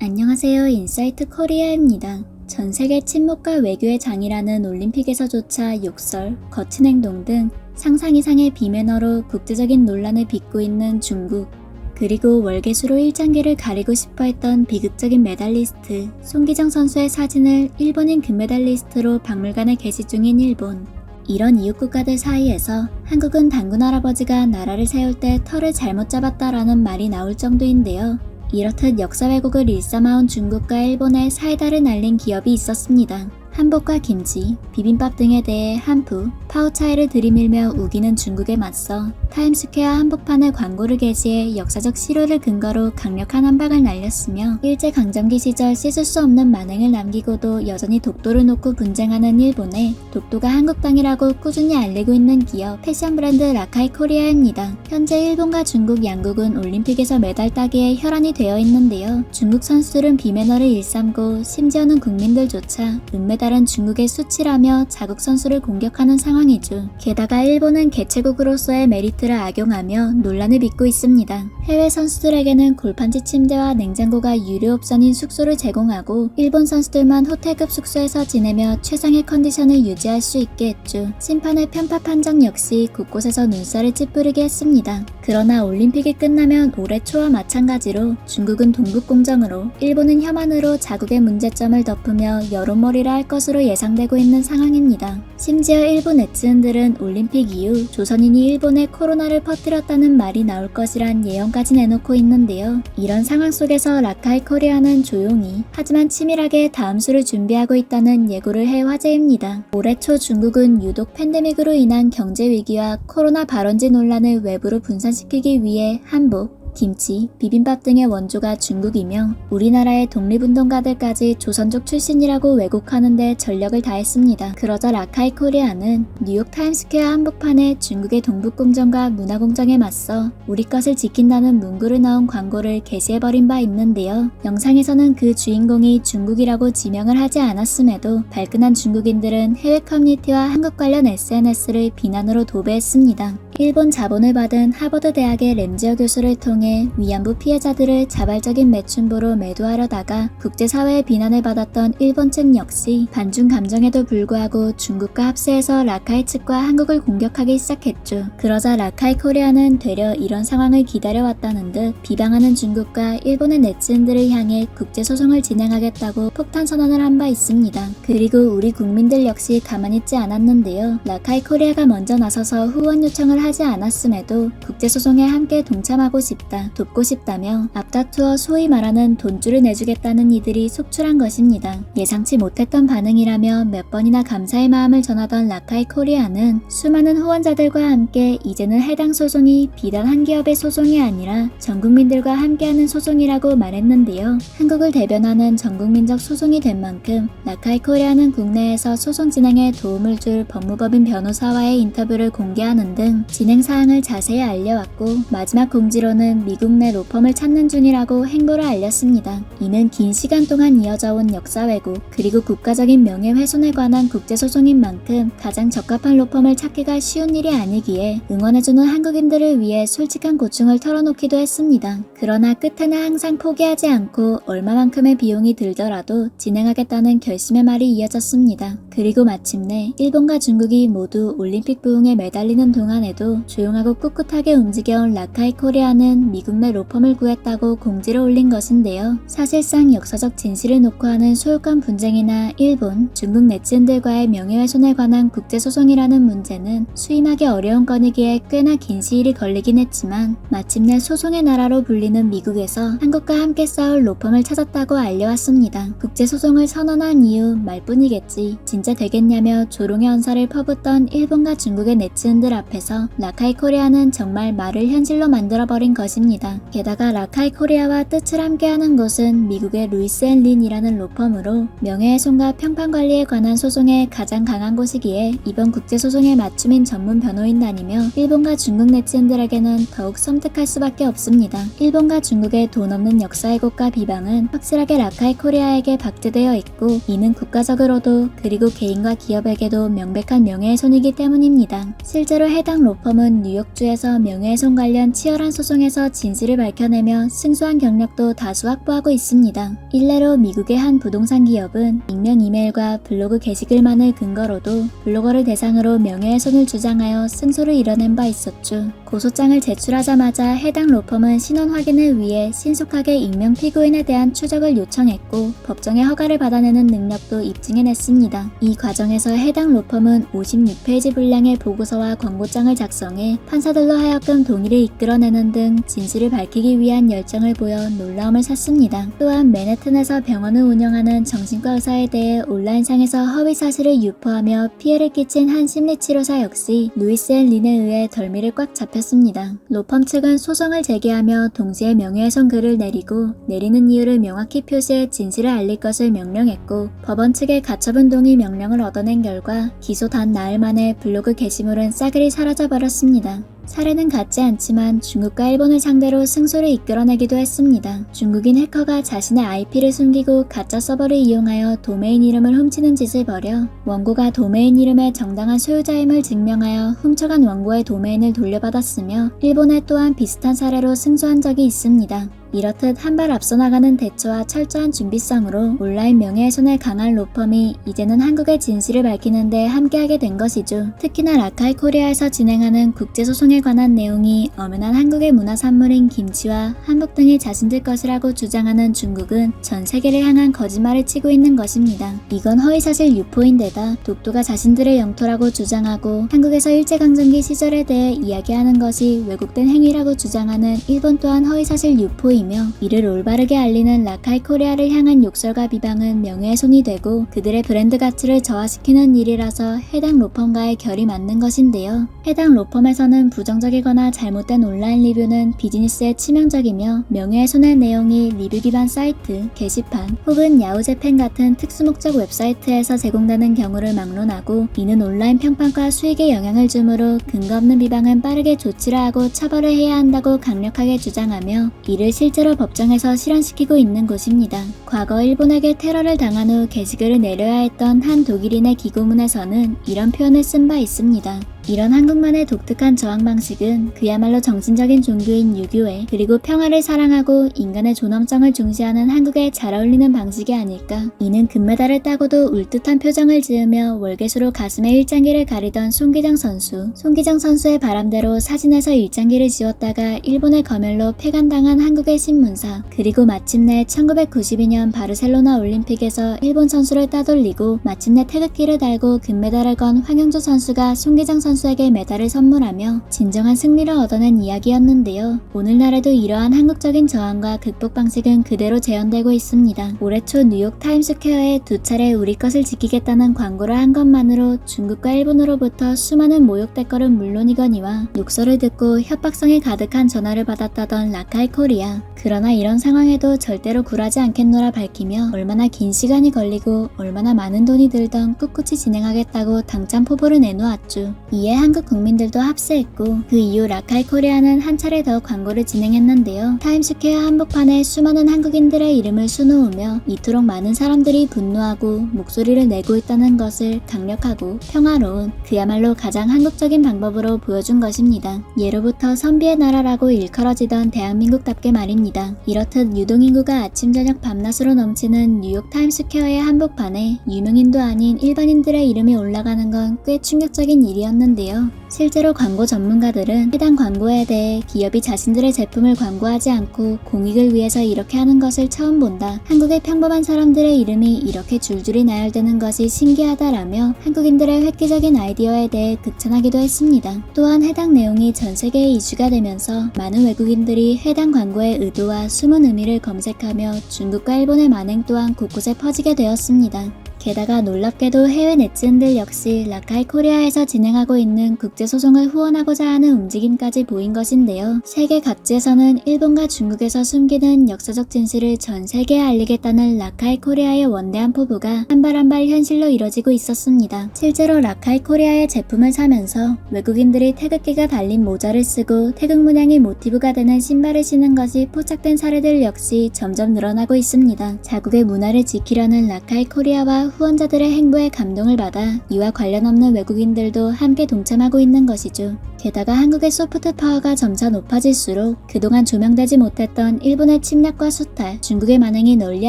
안녕하세요. 인사이트 코리아입니다. 전 세계 침묵과 외교의 장이라는 올림픽에서조차 욕설, 거친 행동 등 상상 이상의 비매너로 국제적인 논란을 빚고 있는 중국. 그리고 월계수로 일장기를 가리고 싶어 했던 비극적인 메달리스트 송기정 선수의 사진을 일본인 금메달리스트로 박물관에 게시 중인 일본. 이런 이웃 국가들 사이에서 한국은 단군 할아버지가 나라를 세울 때 털을 잘못 잡았다라는 말이 나올 정도인데요. 이렇듯 역사 왜곡을 일삼아온 중국과 일본에 사이다를 날린 기업이 있었습니다. 한복과 김치, 비빔밥 등에 대해 한푸, 파우차이를 들이밀며 우기는 중국에 맞서 타임스퀘어 한복판에 광고를 게시해 역사적 실효를 근거로 강력한 한방을 날렸으며 일제강점기 시절 씻을 수 없는 만행을 남기고도 여전히 독도를 놓고 분쟁하는 일본에 독도가 한국 땅이라고 꾸준히 알리고 있는 기업 패션 브랜드 라카이 코리아입니다. 현재 일본과 중국 양국은 올림픽에서 메달 따기에 혈안이 되어 있는데요. 중국 선수들은 비매너를 일삼고 심지어는 국민들조차 은메달은 중국의 수치라며 자국 선수를 공격하는 상황이죠. 게다가 일본은 개최국으로서의 메리트를 악용하며 논란을 빚고 있습니다. 해외 선수들에게는 골판지 침대와 냉장고가 유료 옵션인 숙소를 제공하고 일본 선수들만 호텔급 숙소에서 지내며 최상의 컨디션을 유지할 수 있게 했죠. 심판의 편파 판정 역시 곳곳에서 눈살을 찌푸리게 했습니다. 그러나 올림픽이 끝나면 올해 초와 마찬가지로 중국은 동북공정으로 일본은 혐한으로 자국의 문제점을 덮으며 여론몰이를 할 것으로 예상되고 있는 상황입니다. 심지어 일본 네티즌들은 올림픽 이후 조선인이 일본에 코로나를 퍼뜨렸다는 말이 나올 것이란 예언까지 내놓고 있는데요. 이런 상황 속에서 라카이 코리아는 조용히 하지만 치밀하게 다음 수를 준비하고 있다는 예고를 해 화제입니다. 올해 초 중국은 유독 팬데믹으로 인한 경제 위기와 코로나 발원지 논란을 외부로 분산시키기 위해 한복, 김치, 비빔밥 등의 원조가 중국이며 우리나라의 독립운동가들까지 조선족 출신이라고 왜곡하는 데 전력을 다했습니다. 그러자 라카이 코리아는 뉴욕 타임스퀘어 한복판에 중국의 동북공정과 문화공정에 맞서 우리 것을 지킨다는 문구를 넣은 광고를 게시해버린 바 있는데요. 영상에서는 그 주인공이 중국이라고 지명을 하지 않았음에도 발끈한 중국인들은 해외 커뮤니티와 한국 관련 SNS를 비난으로 도배했습니다. 일본 자본을 받은 하버드 대학의 램지어 교수를 통해 위안부 피해자들을 자발적인 매춘부로 매도하려다가 국제사회의 비난을 받았던 일본 측 역시 반중 감정에도 불구하고 중국과 합세해서 라카이 측과 한국을 공격하기 시작했죠. 그러자 라카이 코리아는 되려 이런 상황을 기다려왔다는 듯 비방하는 중국과 일본의 네티즌들을 향해 국제소송을 진행하겠다고 폭탄 선언을 한 바 있습니다. 그리고 우리 국민들 역시 가만히 있지 않았는데요. 라카이 코리아가 먼저 나서서 후원 요청을 하지 않았음에도 국제소송에 함께 동참하고 싶다, 돕고 싶다며 앞다투어 소위 말하는 돈줄을 내주겠다는 이들이 속출한 것입니다. 예상치 못했던 반응이라며 몇 번이나 감사의 마음을 전하던 라카이 코리아는 수많은 후원자들과 함께 이제는 해당 소송이 비단 한 기업의 소송이 아니라 전국민들과 함께하는 소송이라고 말했는데요. 한국을 대변하는 전국민적 소송이 된 만큼 라카이 코리아는 국내에서 소송 진행에 도움을 줄 법무법인 변호사와의 인터뷰를 공개하는 등 진행사항을 자세히 알려왔고 마지막 공지로는 미국 내 로펌을 찾는 중이라고 행보를 알렸습니다. 이는 긴 시간 동안 이어져온 역사 왜곡 그리고 국가적인 명예훼손에 관한 국제소송인 만큼 가장 적합한 로펌을 찾기가 쉬운 일이 아니기에 응원해주는 한국인들을 위해 솔직한 고충을 털어놓기도 했습니다. 그러나 끝에는 항상 포기하지 않고 얼마만큼의 비용이 들더라도 진행하겠다는 결심의 말이 이어졌습니다. 그리고 마침내 일본과 중국이 모두 올림픽 부흥에 매달리는 동안에도 조용하고 꿋꿋하게 움직여온 라카이 코리아는 미국 내 로펌을 구했다고 공지를 올린 것인데요. 사실상 역사적 진실을 놓고 하는 소유권 분쟁이나 일본, 중국 네티즌들과의 명예훼손에 관한 국제소송이라는 문제는 수임하기 어려운 건이기에 꽤나 긴 시일이 걸리긴 했지만 마침내 소송의 나라로 불리는 미국에서 한국과 함께 싸울 로펌을 찾았다고 알려왔습니다. 국제소송을 선언한 이유 말뿐이겠지 진짜 되겠냐며 조롱의 언사를 퍼붓던 일본과 중국의 네티즌들 앞에서 라카이 코리아는 정말 말을 현실로 만들어버린 것입니다. 게다가 라카이 코리아와 뜻을 함께하는 곳은 미국의 루이스 앤 린이라는 로펌으로 명예훼손과 평판관리에 관한 소송에 가장 강한 곳이기에 이번 국제소송의 맞춤인 전문 변호인단이며 일본과 중국 네티즌들에게는 더욱 섬뜩할 수밖에 없습니다. 일본과 중국의 돈 없는 역사 왜곡과 비방은 확실하게 라카이 코리아에게 박제되어 있고 이는 국가적으로도 그리고 개인과 기업에게도 명백한 명예훼손이기 때문입니다. 실제로 해당 로펌 로펌은 뉴욕주에서 명예훼손 관련 치열한 소송에서 진실을 밝혀내며 승소한 경력도 다수 확보하고 있습니다. 일례로 미국의 한 부동산 기업은 익명 이메일과 블로그 게시글만을 근거로도 블로거를 대상으로 명예훼손을 주장하여 승소를 이뤄낸 바 있었죠. 고소장을 제출하자마자 해당 로펌은 신원 확인을 위해 신속하게 익명 피고인에 대한 추적을 요청했고 법정의 허가를 받아내는 능력도 입증해냈습니다. 이 과정에서 해당 로펌은 56페이지 분량의 보고서와 권고장을 작성해 판사들로 하여금 동의를 이끌어내는 등 진실을 밝히기 위한 열정을 보여 놀라움을 샀습니다. 또한 맨해튼에서 병원을 운영하는 정신과 의사에 대해 온라인상에서 허위 사실을 유포하며 피해를 끼친 한 심리치료사 역시 루이스 앤 린에 의해 덜미를 꽉 잡혔습니다. 로펌 측은 소송을 제기하며 동시에 명예훼손 글을 내리고 내리는 이유를 명확히 표시해 진실을 알릴 것을 명령했고 법원 측의 가처분 동의 명령을 얻어낸 결과 기소 단 나흘 만에 블로그 게시물은 싸그리 사라져버렸습니다. 사례는 같지 않지만 중국과 일본을 상대로 승소를 이끌어내기도 했습니다. 중국인 해커가 자신의 IP를 숨기고 가짜 서버를 이용하여 도메인 이름을 훔치는 짓을 벌여 원고가 도메인 이름의 정당한 소유자임을 증명하여 훔쳐간 원고의 도메인을 돌려받았으며 일본에 또한 비슷한 사례로 승소한 적이 있습니다. 이렇듯 한 발 앞서 나가는 대처와 철저한 준비성으로 온라인 명예훼손에 강한 로펌이 이제는 한국의 진실을 밝히는데 함께하게 된 것이죠. 특히나 라카이 코리아에서 진행하는 국제소송에 관한 내용이 엄연한 한국의 문화산물인 김치와 한복 등이 자신들 것이라고 주장하는 중국은 전 세계를 향한 거짓말을 치고 있는 것입니다. 이건 허위사실 유포인데다 독도가 자신들의 영토라고 주장하고 한국에서 일제강점기 시절에 대해 이야기하는 것이 왜곡된 행위라고 주장하는 일본 또한 허위사실 유포이며 이를 올바르게 알리는 라카이 코리아를 향한 욕설과 비방은 명예훼손이 되고 그들의 브랜드 가치를 저하시키는 일이라서 해당 로펌과의 결이 맞는 것인데요. 해당 로펌에서는 부정적이거나 잘못된 온라인 리뷰는 비즈니스에 치명적이며 명예훼손의 내용이 리뷰 기반 사이트, 게시판 혹은 야후재팬 같은 특수목적 웹사이트에서 제공되는 경우를 막론하고 이는 온라인 평판과 수익에 영향을 주므로 근거 없는 비방은 빠르게 조치를 하고 처벌을 해야 한다고 강력하게 주장하며 이를 실제로 법정에서 실현시키고 있는 곳입니다. 과거 일본에게 테러를 당한 후 게시글을 내려야 했던 한 독일인의 기고문에서는 이런 표현을 쓴 바 있습니다. 이런 한국만의 독특한 저항 방식은 그야말로 정신적인 종교인 유교에 그리고 평화를 사랑하고 인간의 존엄성을 중시하는 한국에 잘 어울리는 방식이 아닐까. 이는 금메달을 따고도 울듯한 표정을 지으며 월계수로 가슴에 일장기를 가리던 송기정 선수. 송기정 선수의 바람대로 사진에서 일장기를 지웠다가 일본의 검열로 폐간당한 한국의 신문사. 그리고 마침내 1992년 바르셀로나 올림픽에서 일본 선수를 따돌리고 마침내 태극기를 달고 금메달을 건 황영조 선수가 송기정 선수에게 메달을 선물하며 진정한 승리를 얻어낸 이야기였는데요. 오늘날에도 이러한 한국적인 저항과 극복 방식은 그대로 재현되고 있습니다. 올해 초 뉴욕 타임스퀘어에 2차례 우리 것을 지키겠다는 광고를 한 것만으로 중국과 일본으로부터 수많은 모욕 댓글은 물론이거니와 욕설을 듣고 협박성이 가득한 전화를 받았다던 라카이 코리아. 그러나 이런 상황에도 절대로 굴하지 않겠노라 밝히며 얼마나 긴 시간이 걸리고 얼마나 많은 돈이 들던 꿋꿋이 진행하겠다고 당찬 포부를 내놓았죠. 이에 한국 국민들도 합세했고 그 이후 라카이 코리아는 한 차례 더 광고를 진행했는데요. 타임스퀘어 한복판에 수많은 한국인들의 이름을 수놓으며 이토록 많은 사람들이 분노하고 목소리를 내고 있다는 것을 강력하고 평화로운 그야말로 가장 한국적인 방법으로 보여준 것입니다. 예로부터 선비의 나라라고 일컬어지던 대한민국답게 말입니다. 이렇듯 유동인구가 아침 저녁 밤낮으로 넘치는 뉴욕 타임스퀘어의 한복판에 유명인도 아닌 일반인들의 이름이 올라가는 건 꽤 충격적인 일이었는데요. 실제로 광고 전문가들은 해당 광고에 대해 기업이 자신들의 제품을 광고하지 않고 공익을 위해서 이렇게 하는 것을 처음 본다. 한국의 평범한 사람들의 이름이 이렇게 줄줄이 나열되는 것이 신기하다라며 한국인들의 획기적인 아이디어에 대해 극찬하기도 했습니다. 또한 해당 내용이 전 세계에 이슈가 되면서 많은 외국인들이 해당 광고의 의도와 숨은 의미를 검색하며 중국과 일본의 만행 또한 곳곳에 퍼지게 되었습니다. 게다가 놀랍게도 해외 네티즌들 역시 라카이 코리아에서 진행하고 있는 국제소송을 후원하고자 하는 움직임까지 보인 것인데요. 세계 각지에서는 일본과 중국에서 숨기는 역사적 진실을 전 세계에 알리겠다는 라카이 코리아의 원대한 포부가 한 발 한 발 현실로 이뤄지고 있었습니다. 실제로 라카이 코리아의 제품을 사면서 외국인들이 태극기가 달린 모자를 쓰고 태극 문양이 모티브가 되는 신발을 신는 것이 포착된 사례들 역시 점점 늘어나고 있습니다. 자국의 문화를 지키려는 라카이 코리아와 후원자들의 행보에 감동을 받아 이와 관련 없는 외국인들도 함께 동참하고 있는 것이죠. 게다가 한국의 소프트 파워가 점차 높아질수록 그동안 조명되지 못했던 일본의 침략과 수탈, 중국의 만행이 널리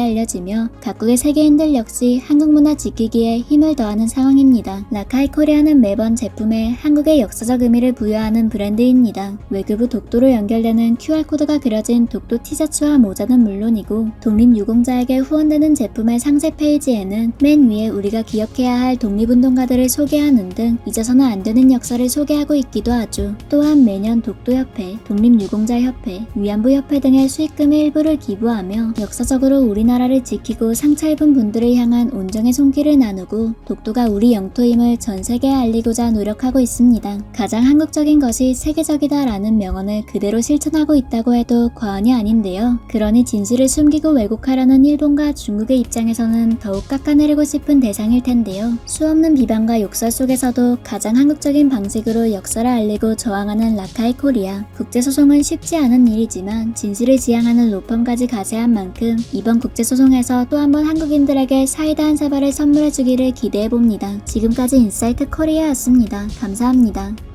알려지며 각국의 세계인들 역시 한국 문화 지키기에 힘을 더하는 상황입니다. 라카이 코리아는 매번 제품에 한국의 역사적 의미를 부여하는 브랜드입니다. 외교부 독도로 연결되는 QR코드가 그려진 독도 티셔츠와 모자는 물론이고 독립유공자에게 후원되는 제품의 상세 페이지에는 맨 위에 우리가 기억해야 할 독립운동가들을 소개하는 등 잊어서는 안 되는 역사를 소개하고 있기도 하죠. 또한 매년 독도협회, 독립유공자협회, 위안부협회 등의 수익금의 일부를 기부하며 역사적으로 우리나라를 지키고 상처 입은 분들을 향한 온정의 손길을 나누고 독도가 우리 영토임을 전 세계에 알리고자 노력하고 있습니다. 가장 한국적인 것이 세계적이다라는 명언을 그대로 실천하고 있다고 해도 과언이 아닌데요. 그러니 진실을 숨기고 왜곡하려는 일본과 중국의 입장에서는 더욱 깎아내리고 싶은 대상일 텐데요. 수없는 비방과 욕설 속에서도 가장 한국적인 방식으로 역사를 알리고 저항하는 라카이 코리아. 국제소송은 쉽지 않은 일이지만 진실을 지향하는 로펌까지 가세한 만큼 이번 국제소송에서 또 한 번 한국인들에게 사이다한 사발을 선물해주기를 기대해봅니다. 지금까지 인사이트 코리아였습니다. 감사합니다.